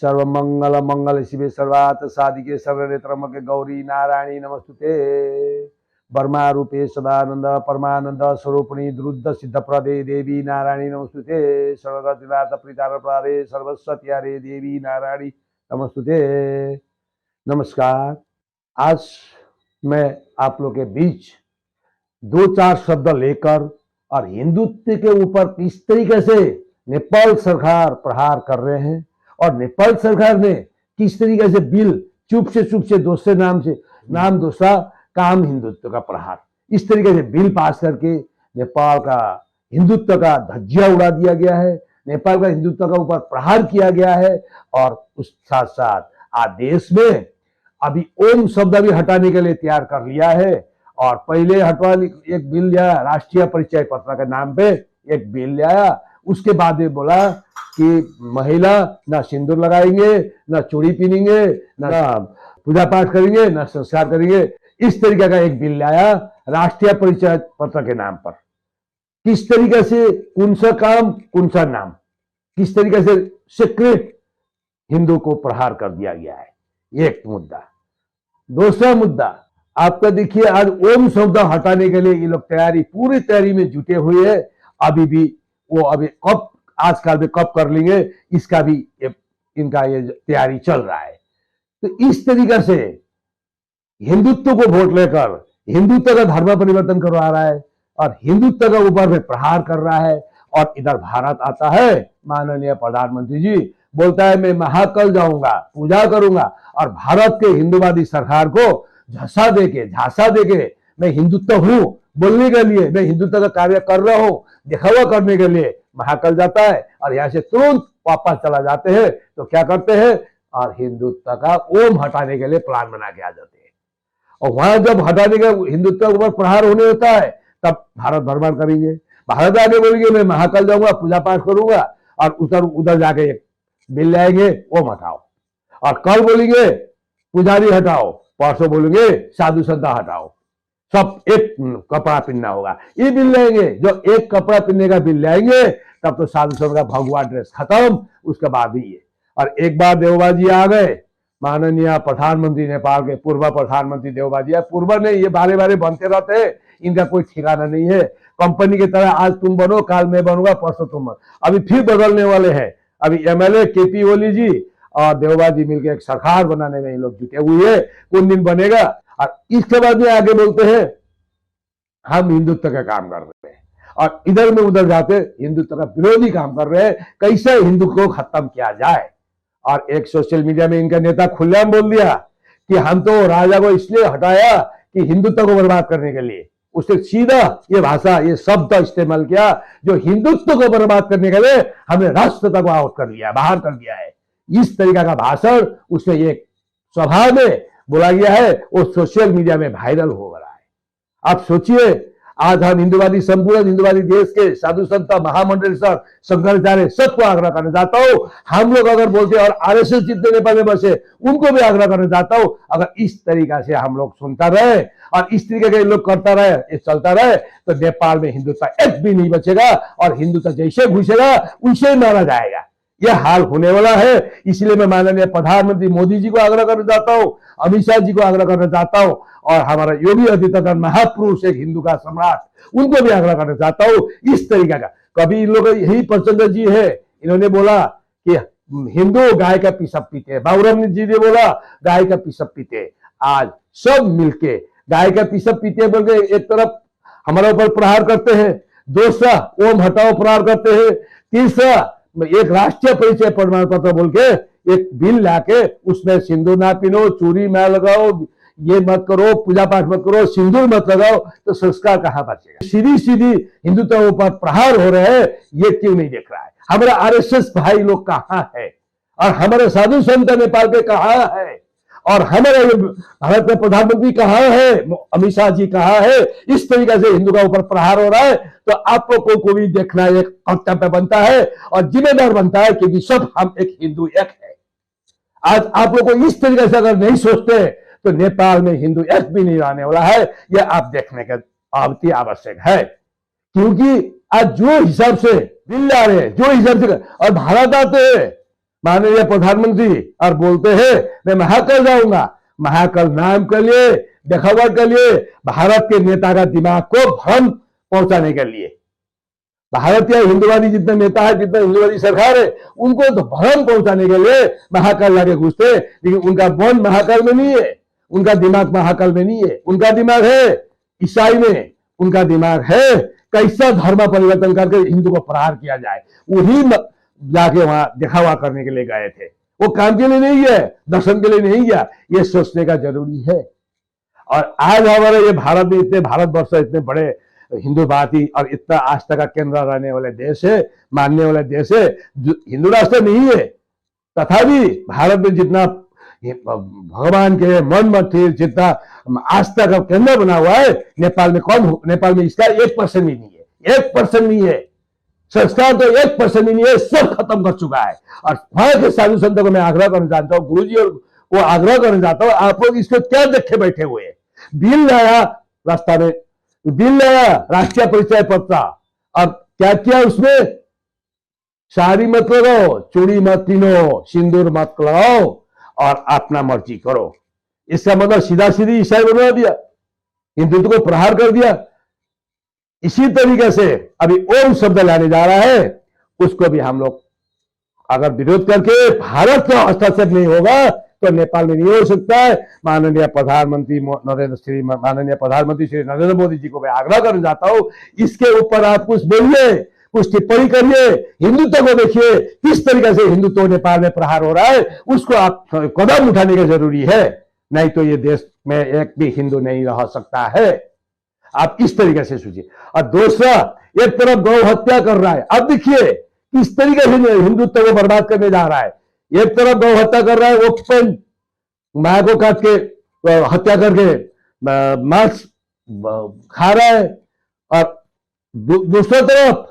सर्वमंगल मंगल शिवे सर्वार्थ साधिके सर्वनेत्रम्बके गौरी नारायणी नमस्तुते। वर्मा रूपे सदानंद परमानंद स्वरूपिणी द्रुद्ध सिद्ध प्रदे देवी नारायणी नमस्तुते। सर्वगतिनाथ प्रीतार प्रारे सर्वस्वत्यारे देवी नारायणी नमस्तुते। नमस्कार। आज मैं आप लोग के बीच दो चार शब्द लेकर और हिंदुत्व के ऊपर किस तरीके से नेपाल सरकार प्रहार कर रहे हैं और नेपाल सरकार ने किस तरीके से बिल चुप से दूसरे नाम दूसरा काम हिंदुत्व का प्रहार, इस तरीके से बिल पास करके नेपाल का हिंदुत्व का धज्जिया उड़ा दिया गया है, नेपाल का हिंदुत्व का ऊपर प्रहार किया गया है। और उस साथ साथ आज देश में अभी ओम शब्द भी हटाने के लिए तैयार कर लिया है। और पहले हटवा एक बिल लाया, राष्ट्रीय परिचय पत्र के नाम पे एक बिल लाया। उसके बाद ये बोला कि महिला ना सिंदूर लगाएंगे, ना चूड़ी पहनेंगे, ना पूजा पाठ करेंगे, ना संस्कार करेंगे। इस तरीके का एक बिल लाया राष्ट्रीय परिचय पत्र के नाम पर। किस तरीके से कौन सा काम कौन सा नाम, किस तरीके से सीक्रेट हिंदू को प्रहार कर दिया गया है, एक मुद्दा। दूसरा मुद्दा आपका देखिए, आज ओम शब्द हटाने के लिए ये लोग पूरी तैयारी में जुटे हुए हैं। अभी भी वो अभी कब आजकल में कब कर लेंगे, इसका भी इनका ये तैयारी चल रहा है। तो इस तरीके से हिंदुत्व को वोट लेकर हिंदुत्व का धर्म परिवर्तन करवा रहा है और हिंदुत्व का ऊपर में प्रहार कर रहा है। और इधर भारत आता है, माननीय प्रधानमंत्री जी बोलता है मैं महाकाल जाऊंगा, पूजा करूंगा, और भारत के हिंदूवादी सरकार को झांसा देके मैं हिंदुत्व हूं बोलने के लिए, मैं हिंदुत्व का कार्य कर रहा हूं दिखावा करने के लिए महाकाल जाता है और यहाँ से तुरंत वापस चला जाते हैं। तो क्या करते हैं, और हिंदुत्व का ओम हटाने के लिए प्लान बना के आ जाते हैं। और वहां जब हटाने का हिंदुत्व के ऊपर प्रहार होने होता है तब भारत भ्रमण करेंगे, भारत आगे बोलेंगे मैं महाकाल जाऊंगा, पूजा पाठ करूंगा, और उधर जाके एक बिल लाएंगे ओम हटाओ, और कल बोलेंगे पुजारी हटाओ, परसों बोलेंगे साधु संता हटाओ, सब एक कपड़ा पहनना होगा। ये बिल लाएंगे, जो एक कपड़ा पहनने का बिल लाएंगे तब तो साधु संत का भगवा ड्रेस खत्म, उसके बाद ही ये। और एक बार देवबा जी आ गए, माननीय प्रधानमंत्री नेपाल के पूर्व प्रधानमंत्री देवबा जी, पूर्व ने ये बारे बारे बनते रहते हैं, इनका कोई ठिकाना नहीं है। कंपनी की तरह आज तुम बनो, काल मैं बनूंगा, परसों तुम बनो, अभी फिर बदलने वाले हैं। अभी एमएलए केपी ओली जी और देवबा जी मिलकर एक सरकार बनाने में ये लोग जुटे हुए हैं, कौन दिन बनेगा। और इसके बाद में आगे बोलते हैं हम हिंदुत्व का काम कर रहे हैं, और इधर में उधर जाते हिंदुत्व का विरोधी काम कर रहे हैं, कैसे हिंदू को खत्म किया जाए। और एक सोशल मीडिया में इनका नेता खुलेआम बोल दिया कि हम तो राजा को इसलिए हटाया कि हिंदुत्व को बर्बाद करने के लिए। उसने सीधा ये भाषा, ये शब्द इस्तेमाल किया, जो हिंदुत्व को बर्बाद करने के लिए हमने राष्ट्रता को आउट कर लिया, बाहर कर दिया है। इस तरीका का भाषण उसने एक सभा में बोला गया है, वो सोशल मीडिया में वायरल हो रहा है। आप सोचिए, आज हम हिंदुवादी, संपूर्ण हिंदुवादी देश के साधु संत महामंडलेश्वर शंकराचार्य सबको आग्रह करना चाहता हूं, हम लोग अगर बोलते और आरएसएस जितने नेपाल में बसे उनको भी आग्रह करना चाहता हूं, अगर इस तरीका से हम लोग सुनता रहे और इस तरीके के लोग करता रहे, ये चलता रहे, तो नेपाल में हिंदुत्व एक भी नहीं बचेगा और हिंदुत्व जैसे घुसेगा उसे मारा जाएगा। यह हाल होने वाला है। इसलिए मैं माननीय प्रधानमंत्री मोदी जी को आग्रह करना चाहता हूं, अमित शाह जी को आग्रह करना चाहता हूं, और हमारा योगी आदित्यनाथ महापुरुष एक हिंदू का सम्राट, उनको भी आग्रह करना चाहता हूं। इस तरीके का कभी इन लोग, यही प्रचंड जी है, इन्होंने बोला कि हिंदू गाय का पिसप पीते, बाबूराम जी ने बोला गाय का पिसप पीते। आज सब मिलके गाय का पिसप पीते बोल के एक तरफ हमारे ऊपर प्रहार करते हैं, दूसरा ओम हटाओ प्रहार करते हैं, तीसरा एक राष्ट्रीय परिचय प्रमाण पत्र बोल के एक बिल लाके उसमें सिंदूर ना पहनो, चूड़ी ना लगाओ, ये मत करो, पूजा पाठ मत करो, सिंदूर मत लगाओ, तो संस्कार कहां बचेगा। सीधी हिंदुत्व पर प्रहार हो रहे हैं, ये क्यों नहीं देख रहा है। हमारे आरएसएस भाई लोग कहां है, और हमारे साधु संत नेपाल के कहां है, और हमारे भारत के प्रधानमंत्री कहां है, अमित शाह जी कहां है। इस तरीके से हिंदू का ऊपर प्रहार हो रहा है, तो आप लोग को भी देखना एक कर्तव्य बनता है और जिम्मेदार बनता है, क्योंकि सब हम एक हिंदू एक है। आज आप लोग को इस तरीके से अगर नहीं सोचते तो नेपाल में हिंदू एक भी नहीं रहने वाला है। यह आप देखने का अति आवश्यक है, क्योंकि आज जो हिसाब से बिल आ रहे हैं, जो हिसाब से और भारत आते हैं, माननीय प्रधानमंत्री और बोलते हैं मैं महाकाल जाऊंगा। महाकाल नाम के लिए, दिखावा के लिए, भारत के नेता का दिमाग को भ्रम पहुंचाने के लिए। भारत या हिंदुवादी जितने नेता है, जितने हिंदुवादी सरकार है, उनको तो भ्रम पहुंचाने के लिए महाकाल लाके घुसते, लेकिन उनका मन महाकाल में नहीं है, उनका दिमाग महाकाल में नहीं है। उनका दिमाग है ईसाई में, उनका दिमाग है कैसा धर्म परिवर्तन करके हिंदू को प्रहार किया जाए। वही जाके वहां दिखावा करने के लिए गए थे। वो काम के लिए नहीं गए, दर्शन के लिए नहीं गया। ये सोचने का जरूरी है। और आज हमारे ये भारत में इतने, भारतवर्ष इतने बड़े हिंदूवादी और इतना आस्था का केंद्र रहने वाले देश है, मानने वाले देश है, हिंदू राष्ट्र नहीं है, तथापि भारत में जितना भगवान के मन मंदिर, जितना आस्था का केंद्र बना हुआ है, नेपाल में कौन, नेपाल में इसका 1% भी नहीं है, 1% नहीं है। संस्कार तो 1% भी नहीं है, सब खत्म कर चुका है। और वहां के साधु संतों को मैं आग्रह करना चाहता हूँ, गुरु जी और को आग्रह करना चाहता हूँ, आप लोग इसको क्या देखे बैठे हुए हैं? बिल लाया रास्ता में, बिल लाया राष्ट्रीय परिचय पत्र, और क्या किया उसमें? साड़ी मत लगाओ, चूड़ी मत पहनो, सिंदूर मत लगाओ और अपना मर्जी करो। इसका मतलब सीधा सीधी ईसाई बना दिया, हिंदुत्व को प्रहार कर दिया। इसी तरीके से अभी ओम शब्द लाने जा रहा है, उसको भी हम लोग अगर विरोध करके भारत का हस्तक्षेप नहीं होगा तो नेपाल में नहीं हो सकता है। माननीय प्रधानमंत्री श्री नरेंद्र मोदी जी को मैं आग्रह करना चाहता हूं, इसके ऊपर आप कुछ बोलिए, कुछ टिप्पणी करिए, हिंदुत्व को देखिए किस तरीके से हिंदुत्व नेपाल में प्रहार हो रहा है, उसको आप कदम उठाने की जरूरी है। नहीं तो ये देश में एक भी हिंदू नहीं रह सकता है। आप इस तरीके से सोचिए। और दूसरा, एक तरफ गौ हत्या कर रहा है, अब देखिए किस तरीके से हिंदुत्व को बर्बाद करने जा रहा है। एक तरफ गौ हत्या कर रहा है, वो मां को काट के हत्या करके मांस खा रहा है, और दूसरी तरफ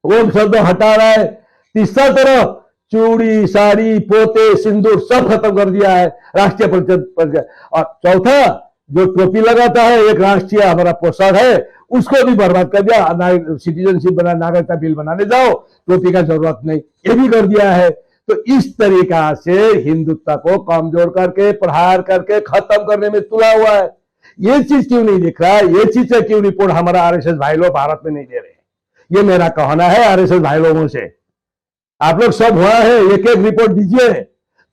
ओम शब्द हटा रहा है। तीसरा तरफ चूड़ी, साड़ी, पोते, सिंदूर सब खत्म कर दिया है, राष्ट्रीय परिचय। और चौथा, जो टोपी लगाता है, एक राष्ट्रीय हमारा पोशाक है, उसको भी बर्बाद कर दिया। सिटीजनशिप बना, नागरिकता बिल बनाने जाओ, टोपी का जरूरत नहीं, ये भी कर दिया है। तो इस तरीका से हिंदुत्व को कमजोर करके, प्रहार करके खत्म करने में तुला हुआ है। ये चीज क्यों नहीं दिख रहा है? ये चीज से क्यों रिपोर्ट हमारा आरएसएस भाई लोग भारत में नहीं दे रहे? ये मेरा कहना है आरएसएस भाई लोगों से। आप लोग सब हुआ है, एक एक रिपोर्ट दीजिए,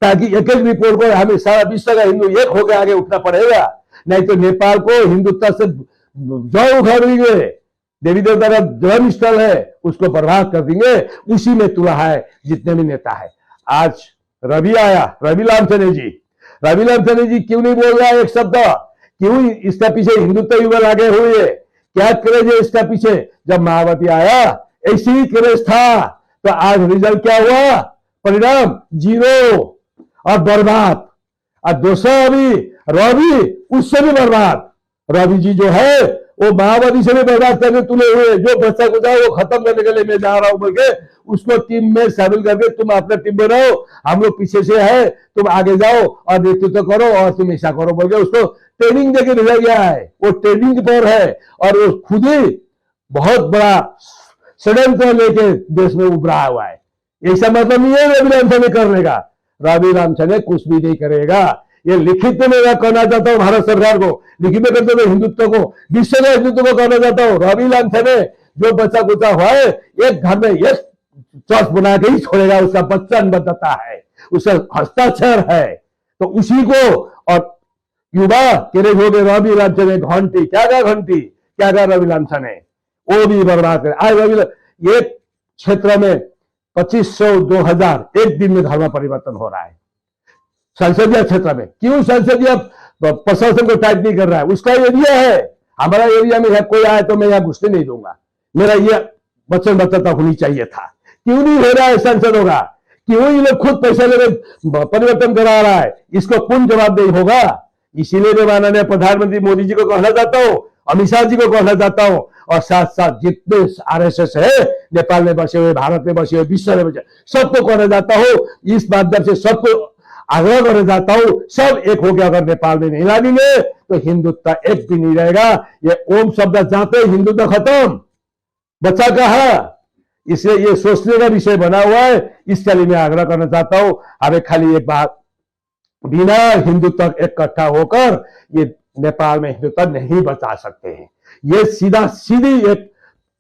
ताकि एक एक रिपोर्ट को हमें सारा विश्व का हिंदू एक होकर आगे उठना पड़ेगा। नहीं तो नेपाल को हिंदुत्व से जड़ उखाड़ देंगे, देवी देवता का धर्म स्थल है उसको बर्बाद कर देंगे। उसी में तुला है जितने भी नेता है। आज रवि आया, रवि लामछाने जी क्यों नहीं बोल रहा है एक शब्द? क्यों इसका पीछे हिंदुत्व युवा लगे हुए? क्या क्रेज है इसका पीछे? जब मायावती आया ऐसी ही क्रेज था, तो आज रिजल्ट क्या हुआ? परिणाम 0 और बर्बाद। और दूसरा अभी रवि, उससे भी बर्बाद। रवि जी जो है वो मायावती से भी बर्बाद करके तुले हुए, जो बच्चा को जाओ वो खत्म करने के लिए मैं जा रहा हूं बोल के उसको टीम में शामिल करके, तुम अपना टीम बनाओ, हम लोग पीछे से है, तुम आगे जाओ और नेतृत्व करो और तुम ऐसा करो बोल के उसको ट्रेनिंग देके भेजा गया है। वो ट्रेनिंग पर है और वो खुद ही बहुत बड़ा षड्यंत्र लेके देश में उभरा हुआ है। ऐसा मतलब नहीं है रवि लामछाने करने का, रवि लामछाने कुछ भी नहीं करेगा। ये लिखित में मैं कहना चाहता हूँ भारत सरकार को, लिखित में करते हुए हिंदुत्व को, विश्व के हिंदुत्व को कहना चाहता हूँ, रवि लामछाने जो बच्चा कुचा हुआ है, एक घर में एक चर्च बना के ही छोड़ेगा, उसका वचनबद्धता है, उसका हस्ताक्षर है। तो उसी को, और युवा तेरे हो गए रवि लामछाने घंटी, क्या घंटी, क्या रवि लामछाने, वो भी बर्बाद करे। आज रवि एक क्षेत्र में 2500 2000 एक दिन में धर्म परिवर्तन हो रहा है संसदीय क्षेत्र में। क्यों संसदीय प्रशासन को टाइट नहीं कर रहा है? उसका एरिया है, हमारा एरिया में है, कोई आए तो मैं यहाँ घुसने नहीं दूंगा, मेरा ये वचनबद्धता होनी चाहिए था। क्यों नहीं हो रहा है संसदों का? क्यों ये लोग खुद पैसा लेकर परिवर्तन करा रहा है? इसको पूर्ण जवाबदेही होगा। इसीलिए मैं माननीय प्रधानमंत्री मोदी जी को कहना चाहता हूँ, अमित शाह जी को कहना चाहता हूँ, और साथ साथ जितने आरएसएस है नेपाल में बसे हुए, भारत में बसे हुए, विश्व में बसे, सबको कहना चाहता हूँ, इस माध्यम से सबको आग्रह करना चाहता हूं, सब एक हो गया। अगर नेपाल में नहीं लागेंगे तो हिंदुत्व एक भी नहीं रहेगा। ये ओम शब्द जाते हिंदुत्व खत्म, बच्चा कहा इसलिए ये सोचने का विषय बना हुआ है। इसके लिए मैं आग्रह करना चाहता हूं, हमें खाली एक बात, बिना हिंदुत्व इकट्ठा होकर ये नेपाल में हिंदुत्व नहीं बचा सकते हैं। ये सीधा सीधी एक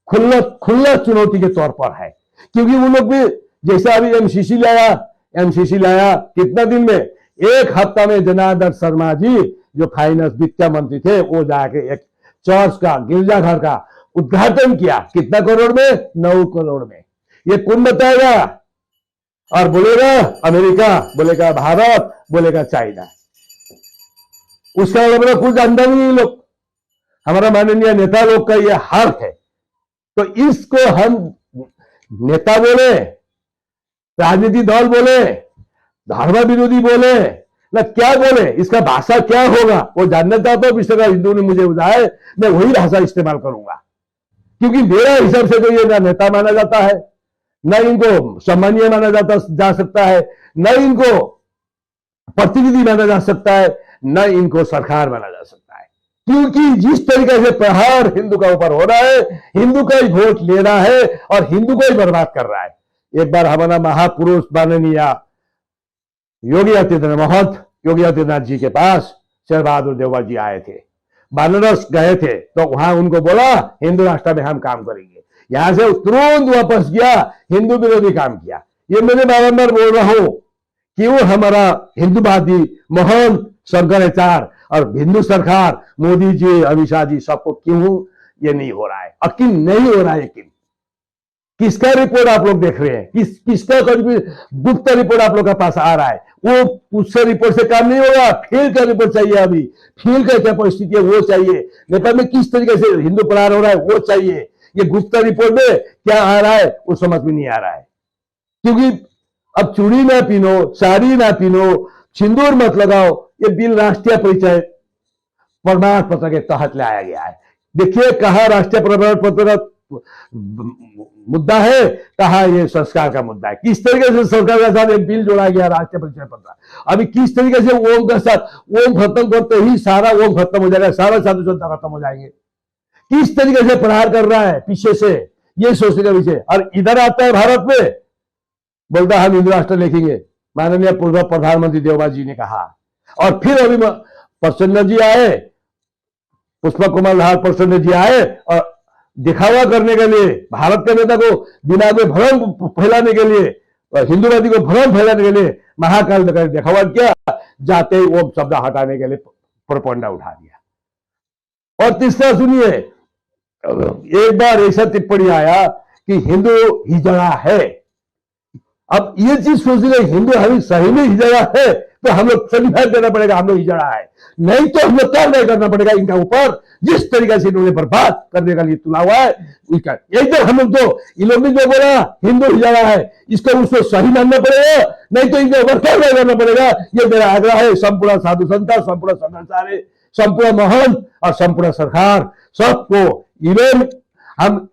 खुला चुनौती के तौर पर है, क्योंकि वो लोग भी जैसा अभी एमसीसी लाया कितना दिन में, एक हफ्ता में जनार्दन शर्मा जी जो फाइनेंस वित्त मंत्री थे, वो जाके एक चर्च का, गिरजाघर का उद्घाटन किया। कितना करोड़ में? 9 करोड़ में। ये कौन बताएगा? और बोलेगा अमेरिका, बोलेगा भारत, बोलेगा चाइना। उसका मतलब कुछ जानता नहीं लोग। हमारा माननीय नेता लोग का ये हाल है। तो इसको हम नेता बोले, राजनीतिक दल बोले, धर्म विरोधी बोले, ना क्या बोले, इसका भाषा क्या होगा वो जानना चाहता हूं। विश्व का हिंदू ने मुझे बताया, मैं वही भाषा इस्तेमाल करूंगा, क्योंकि मेरा हिसाब से तो ये ना नेता माना जाता है, न इनको सम्मानीय माना जा सकता है, न इनको प्रतिनिधि माना जा सकता है, न इनको सरकार माना जा सकता है। क्योंकि जिस तरीके से प्रहार हिंदू का ऊपर हो रहा है, हिंदू का ही वोट ले रहा है और हिंदू को ही बर्बाद कर रहा है। एक बार हमारा महापुरुष माननीय योगी आदित्यनाथ जी के पास शेर बहादुर देववा जी आए थे, बनारस गए थे, तो वहां उनको बोला हिंदू राष्ट्र में हम काम करेंगे। यहां से तुरंत वापस गया, हिंदू विरोधी काम किया। ये मैंने बारंबार बोल रहा हूं, क्यों हमारा हिंदूवादी महान शंकराचार्य और हिंदू सरकार, मोदी जी, अमित शाह जी, सबको क्यों ये नहीं हो रहा है, यकीन नहीं हो रहा है। यकीन किसका रिपोर्ट आप लोग देख रहे हैं, किसका गुप्त रिपोर्ट आप लोग के पास आ रहा है? वो उससे रिपोर्ट से काम नहीं होगा, फील्ड का रिपोर्ट चाहिए। अभी फील्ड का क्या परिस्थिति है वो चाहिए, नेपाल में किस तरीके से हिंदू प्रहार हो रहा है वो चाहिए। ये गुप्त रिपोर्ट में क्या आ रहा है वो समझ में नहीं आ रहा है। क्योंकि अब चूड़ी ना पहनो, साड़ी ना पहनो, सिंदूर मत लगाओ, ये बिल राष्ट्रीय परिचय प्रमाण पत्र के तहत लाया गया है। देखिए कहा राष्ट्रीय प्रमाण पत्र मुद्दा है, कहा ये संस्कार का मुद्दा है। किस तरीके से संस्कार के साथ एक बिल जोड़ा गया राष्ट्रीय परिचय पत्र। अभी किस तरीके से ओम के साथ ओम खत्म करते ही सारा ओम खत्म हो जाएगा, सारा साधु संत खत्म हो जाएंगे। किस तरीके से प्रहार कर रहा है पीछे से, ये सोचने का विषय। और इधर आता है भारत में, बोलता हम हिंदू राष्ट्र लिखेंगे। माननीय पूर्व प्रधानमंत्री देवबा जी ने कहा, और फिर अभी प्रसन्न जी आए, पुष्प कुमार लाल प्रसन्न जी आए और दिखावा करने के लिए, भारत के नेता को दिमाग में भ्रम फैलाने के लिए, हिंदूवादी को भ्रम फैलाने के लिए महाकाल दिखावा किया। जाते ही वो शब्द हटाने के लिए प्रोपगेंडा उठा दिया। और तीसरा सुनिए, एक बार ऐसा टिप्पणी आया कि हिंदू हिजड़ा है। अब ये चीज सोचने हिंदू हमें सही में हिजड़ा है तो हम लोग सर्टिफाइड देना पड़ेगा हम लोग हिजड़ा है, नहीं तो हम लोग कार्रवाई करना पड़ेगा इनका ऊपर। जिस तरीके से इन्होंने बर्बाद करने का लिए तुला हुआ है इसका, एकदम हम लोग तो इन लोग ने जो बोला हिंदू हिजड़ा है, इसको उसको सही मानना पड़ेगा, नहीं तो इनका ऊपर कार्रवाई करना पड़ेगा। ये मेरा आग्रह है संपूर्ण साधु संता, संपूर्ण संघाचार्य, संपूर्ण महंत और संपूर्ण सरकार सबको। इवन हम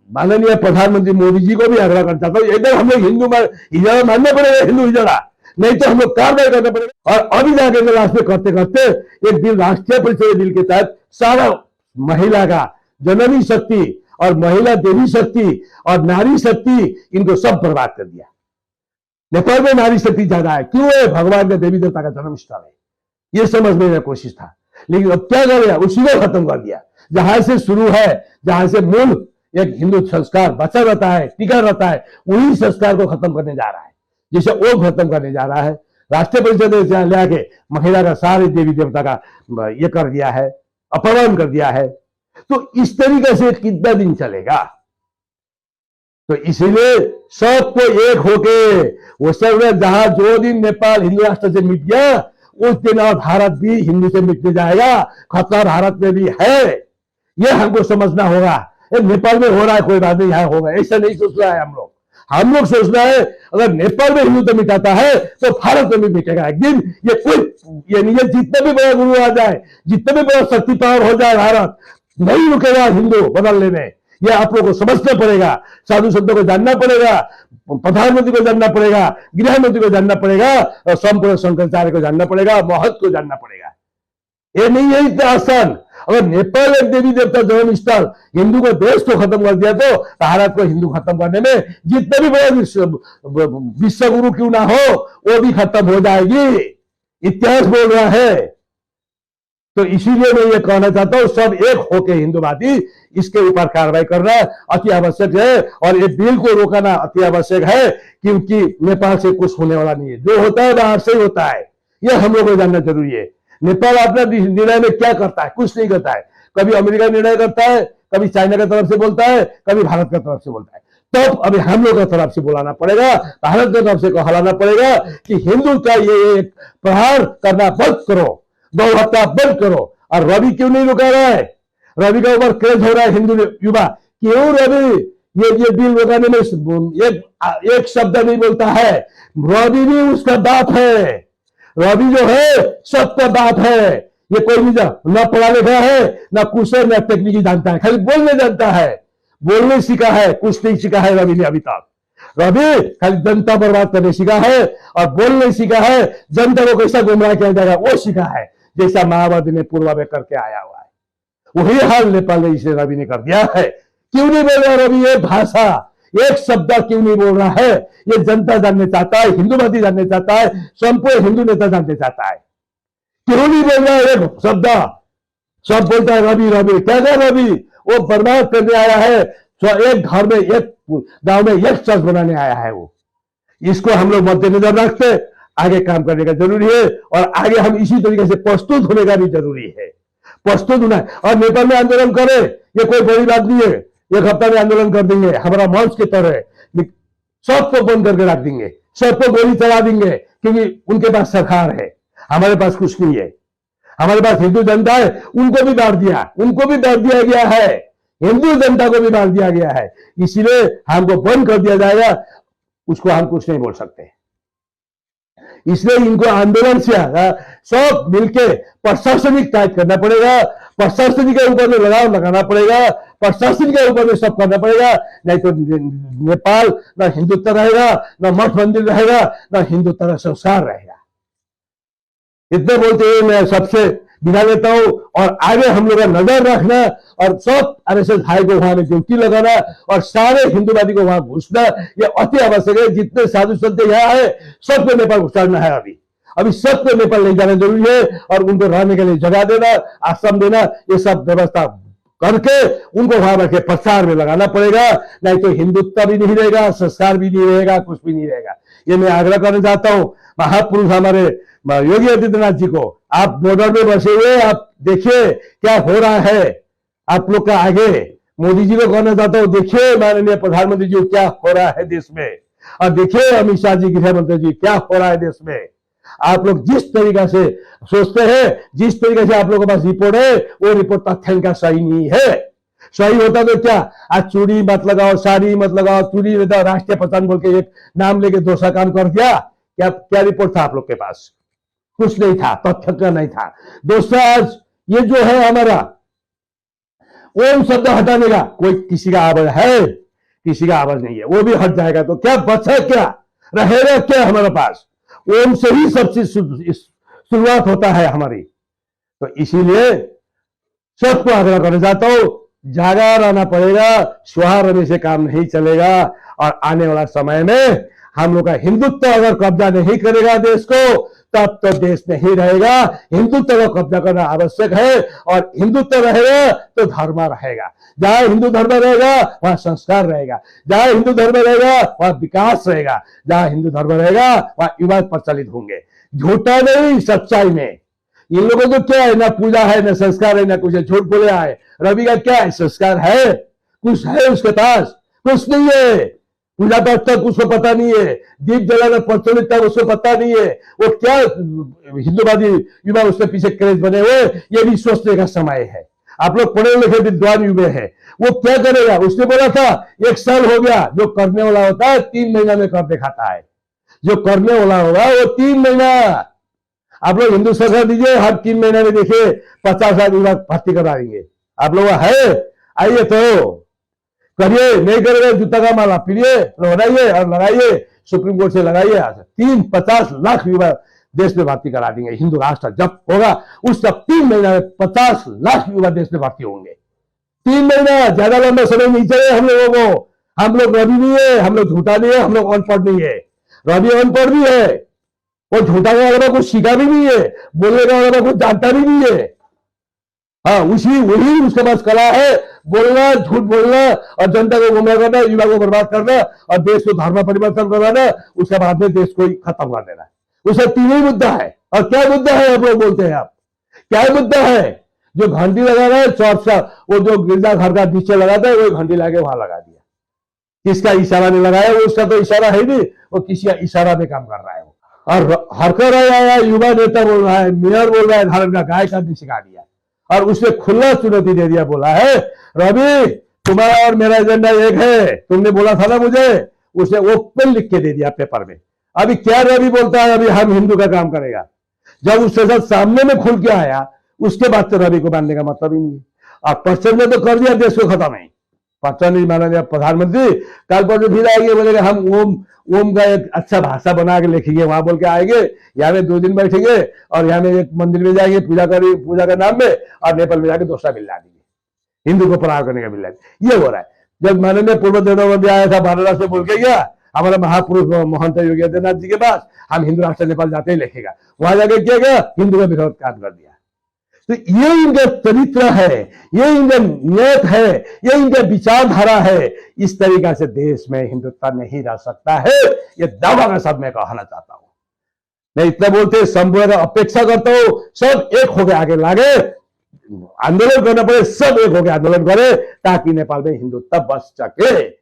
माननीय प्रधानमंत्री मोदी जी को भी आग्रह करता हूं, एकदम हम लोग हिंदू हिजड़ा मानना पड़ेगा, हिंदू हिजड़ा, नहीं तो हम लोग कार्रवाई करना पड़ेगा। और अभी जाके लास्ट में करते करते एक बिल, राष्ट्रीय परिचय बिल के तहत सारा महिला का जननी शक्ति और महिला देवी शक्ति और नारी शक्ति, इनको सब बर्बाद कर दिया। नेपाल में नारी शक्ति ज्यादा है, क्यों है? भगवान का देवी देवता का जन्म स्थल है, ये समझने का कोशिश था। लेकिन अब क्या कर दिया, उसी को खत्म कर दिया। जहां से शुरू है, जहां से मूल एक हिंदू संस्कार बचा रहता है, टिका रहता है, वही संस्कार को खत्म करने जा रहा है। जैसे ओम खत्म करने जा रहा है, राष्ट्रीय परिषद लेके महिला का सारे देवी देवता का ये कर दिया है, अपमान कर दिया है। तो इस तरीके से कितना दिन चलेगा? तो इसीलिए सबको एक होके वो सब, जहां जो दिन नेपाल हिंदू राष्ट्र से मिट गया उस दिन और भारत भी हिंदू से मिटने जाएगा। खतरा भारत में भी है, ये हमको समझना होगा। नेपाल में हो रहा है कोई बात नहीं, यहाँ होगा, ऐसा नहीं सोच रहा है हम लोग सोच रहा है अगर नेपाल में हिंदू तो मिटाता है तो भारत में भी मिटेगा एक दिन। ये कोई ये नहीं है, जितना भी बड़ा गुरु आ जाए, जितना भी बड़ा शक्ति पावर हो जाए, भारत नहीं रुकेगा हिंदू बदलने में। ये आप लोगों को समझना पड़ेगा, साधु संतों को जानना पड़ेगा, प्रधानमंत्री को जानना पड़ेगा, गृह मंत्री को जानना पड़ेगा और संपूर्ण शंकराचार्य को जानना पड़ेगा, महंत को जानना पड़ेगा। ये नहीं है इतना आसान। अगर नेपाल एक देवी देवता जन्म स्थल हिंदू को देश को खत्म कर दिया तो भारत को हिंदू खत्म करने में जितने भी बड़े विश्व गुरु क्यों ना हो वो भी खत्म हो जाएगी। इतिहास बोल रहा है। तो इसीलिए मैं ये कहना चाहता हूं सब एक होके हिंदूवादी इसके ऊपर कार्रवाई करना अति आवश्यक है और ये बिल को रोकना अति आवश्यक है, क्योंकि नेपाल से कुछ होने वाला नहीं है। जो होता है बाहर से ही होता है, ये हम लोग को जानना जरूरी है। नेपाल अपना निर्णय में क्या करता है? कुछ नहीं करता है। कभी अमेरिका निर्णय करता है, कभी चाइना की तरफ से बोलता है, कभी भारत की तरफ से बोलता है। तो अभी हम लोग की तरफ से बुलाना पड़ेगा, भारत की तरफ से कहलाना पड़ेगा कि हिंदू का ये प्रहार करना बंद करो, गौ हत्या बंद करो। और रवि क्यों नहीं रुका रहा है? रवि का ऊपर क्रेज हो रहा है हिंदू युवा, क्यों रवि ये बिल रोकाने में एक शब्द नहीं बोलता है? रवि भी उसका बाप है। रवि जो है सबका बाप है। ये कोई भी न पढ़ा लिखा है, न कुछ है, न टेक्निक जानता है, खाली बोलने जानता है। बोलने सीखा है, कुछ नहीं सीखा है रवि ने अभी तक। रवि खाली जनता बर्बाद करने सीखा है और बोलने सीखा है, जनता को कैसा गुमराह किया जाएगा वो सीखा है, जैसा माओवादी ने पूर्वा में करके आया हुआ है। वही हाल नेपाल में इसे रवि ने कर दिया है। क्यों नहीं बोल रहा रवि? ये भाषा एक शब्द क्यों नहीं बोल रहा है? ये जनता जानने चाहता है, हिंदूवादी जानने चाहता है, संपूर्ण हिंदू नेता जानने चाहता है। क्यों नहीं बोल रहा है एक शब्द? सब बोलता है रवि रवि। क्या रवि? वो बर्बाद करने आया है। एक घर में, एक गांव में एक चर्च बनाने आया है वो। इसको हम लोग मद्देनजर रखते आगे काम करने का जरूरी है और आगे हम इसी तरीके से प्रस्तुत होने का भी जरूरी है। प्रस्तुत होना है और नेपाल में आंदोलन करे, ये कोई बड़ी बात नहीं है। एक हफ्ता में आंदोलन कर देंगे हमारा मंच की तरह, सबको बंद करके रख देंगे, सबको गोली चला देंगे, क्योंकि उनके पास सरकार है, हमारे पास कुछ नहीं है। हमारे पास हिंदू जनता है, उनको भी बांट दिया, उनको भी बांट दिया गया है, हिंदू जनता को भी बांट दिया गया है। इसीलिए हमको बंद कर दिया जाएगा, उसको हम कुछ नहीं बोल सकते। इसलिए इनको आंदोलन से सब मिलके प्रशासनिक टाइट करना पड़ेगा, प्रशासन के ऊपर में लगाम लगाना पड़ेगा, प्रशासन के ऊपर में सब करना पड़ेगा। नहीं तो नेपाल न हिंदुत्व रहेगा, न मठ मंदिर रहेगा, न हिंदुत्व का संस्कार रहेगा। इतने बोलते हुए मैं सबसे विदा लेता हूं और आगे हम लोग का नजर रखना और सब आरएसएस भाई को वहां में ड्यूटी लगाना और सारे हिंदूवादी को वहां घुसना ये अति आवश्यक है। जितने साधु संत यहाँ है सबको नेपाल घुसाना है। अभी सबको नेपाल ले जाना जरूरी है और उनको रहने के लिए जगह देना, आश्रम देना, ये सब व्यवस्था करके उनको वहां रखे प्रचार में लगाना पड़ेगा। नहीं तो हिंदुत्व भी नहीं रहेगा, संस्कार भी नहीं रहेगा, कुछ भी नहीं रहेगा। ये मैं आग्रह करना चाहता हूँ महापुरुष हमारे योगी आदित्यनाथ जी को। आप बॉर्डर में बसे हुए, आप देखिए क्या हो रहा है आप लोग का। आगे मोदी जी को कहना चाहता हूँ, देखिए माननीय प्रधानमंत्री जी क्या हो रहा है देश में, और देखिए अमित शाह जी गृह मंत्री जी क्या हो रहा है देश में। आप लोग जिस तरीका से सोचते हैं, जिस तरीके से आप लोगों के पास रिपोर्ट है, वो रिपोर्ट तथ्य का सही नहीं है। सही होता तो क्या आज चूड़ी मत लगाओ, साड़ी मत लगाओ, चूड़ी राष्ट्रीय पहचान बोल के एक नाम लेके दूसरा काम कर दिया। क्या रिपोर्ट था आप लोग के पास? कुछ नहीं था, तथ्य का नहीं था। दोस्तों आज ये जो है हमारा ओम शब्द हटाने का कोई किसी का आवाज है, किसी का आवाज नहीं है, वो भी हट जाएगा तो क्या बचा, क्या रहेगा, क्या हमारे पास? ओम से ही सब चीज शुरुआत होता है हमारी। तो इसीलिए सबको आग्रह करना चाहता हूं, जागा रहना पड़ेगा, सुहार रहने से काम नहीं चलेगा। और आने वाला समय में हम लोग का हिंदुत्व अगर कब्जा नहीं करेगा देश को, तब तो देश नहीं रहेगा। हिंदुत्व को कब्जा करना आवश्यक है और हिंदुत्व रहेगा तो धर्म रहेगा। जहां हिंदू धर्म रहेगा वहां संस्कार रहेगा, जहां हिंदू धर्म रहेगा वहां विकास रहेगा, जहां हिंदू धर्म रहेगा वहां युवा प्रचलित होंगे। झूठा नहीं, सच्चाई में। इन लोगों को क्या है, ना पूजा है, ना संस्कार है, ना कुछ है, झूठ बोले आए। रवि का क्या है, संस्कार है, कुछ है उसके पास? कुछ नहीं है। पूजा पाठ तक उसको पता नहीं है, दीप जलाना प्रचलित तक उसको पता नहीं है। वो क्या हिंदूवादी युवा उसके पीछे क्रेज बने हुए, ये भी सोचने का समय है। आप लोग पढ़े लिखे विद्वान युवा है, वो क्या करेगा? उसने बोला था 1 साल हो गया, जो करने वाला होता है 3 महीना में कर दिखाता है। जो करने वाला होगा वो 3 महीना। आप लोग हिंदू सरकार दीजिए, हर 3 महीने में देखिए 50 लाख युवा भर्ती करा देंगे। आप लोग है, आइए तो करिए, नहीं करेगा जूता का माला पीलिए, लगाइए और लगाइए, सुप्रीम कोर्ट से लगाइए। 50 लाख युवा देश में भर्ती करा देंगे। हिंदू राष्ट्र जब होगा उसका 3 महीना में 50 लाख युवा देश में भर्ती होंगे। 3 महीना, ज्यादा लंबा समय नहीं चाहिए हम लोगों को। हम लोग रवि नहीं है, हम लोग झूठा नहीं है, हम लोग अनपढ़ नहीं है। रवि अनपढ़ भी है, वो झूठा का अलावा कुछ सीखा भी नहीं है, बोलने का अलावा कुछ जानता भी नहीं है। हाँ, वही उसके पास कला है, बोलना, झूठ बोलना और जनता को गुमराह करना, युवा को बर्बाद करना और देश को धर्म परिवर्तन करवाना, उसके बाद में देश को खत्म कर देना। उसका 3 ही मुद्दा है। और क्या मुद्दा है आप लोग बोलते हैं? आप क्या मुद्दा है? जो घंटी लगा रहा है चौक सा, वो जो गिरजा घर का नीचे लगाता है, वही घंटी लाके वहां लगा दिया। किसका इशारा ने लगाया? वो उसका तो इशारा है नहीं, वो किसी का इशारा में काम कर रहा है। और हरकर आया युवा नेता बोल रहा है, मेयर बोल रहा है, भारत का गाय का सिखा दिया और उसने खुला चुनौती दे दिया। बोला है रवि तुम्हारा और मेरा एजेंडा एक है, तुमने बोला था ना मुझे। उसने ओपन लिख के दे दिया पेपर में। अभी क्या रवि बोलता है, अभी हम हिंदू का काम करेगा। जब उसके साथ सामने में खुल के आया, उसके बाद तो रवि को मानने का मतलब ही नहीं है। और पश्चिम ने तो कर दिया देश को खत्म है। पश्चिम नहीं माना गया प्रधानमंत्री कल पर फिर आएंगे, बोलेगा हम ओम का एक अच्छा भाषा बना के लिखेंगे, वहां बोल के आएंगे, यहाँ में 2 दिन बैठेंगे और यहाँ में एक मंदिर में जाएंगे पूजा का नाम में, और नेपाल में जाके दूसरा बिल ला देंगे, हिंदू को प्रहार करने का बिल ला देंगे। ये हो रहा है। जब माननीय पूर्व भी आया था वाराणसी से बोल के गया हमारा महापुरुष महंत योगी आदित्यनाथ जी के पास, हम हिंदू राष्ट्र नेपाल जाते ही लिखेगा, वहां जाके क्या गया, हिंदू का विरोध काम कर दिया। तो ये इनका चरित्र है, ये इनका नियत है, ये इनका विचारधारा है। इस तरीका से देश में हिंदुत्व नहीं रह सकता है, ये दावा का सब मैं कहना चाहता हूं। मैं इतना बोलते संपूर्ण अपेक्षा करता हूं सब एक होकर आगे लागे, आंदोलन करना पड़े, सब एक होकर आंदोलन करे ताकि नेपाल में हिंदुत्व बच सके।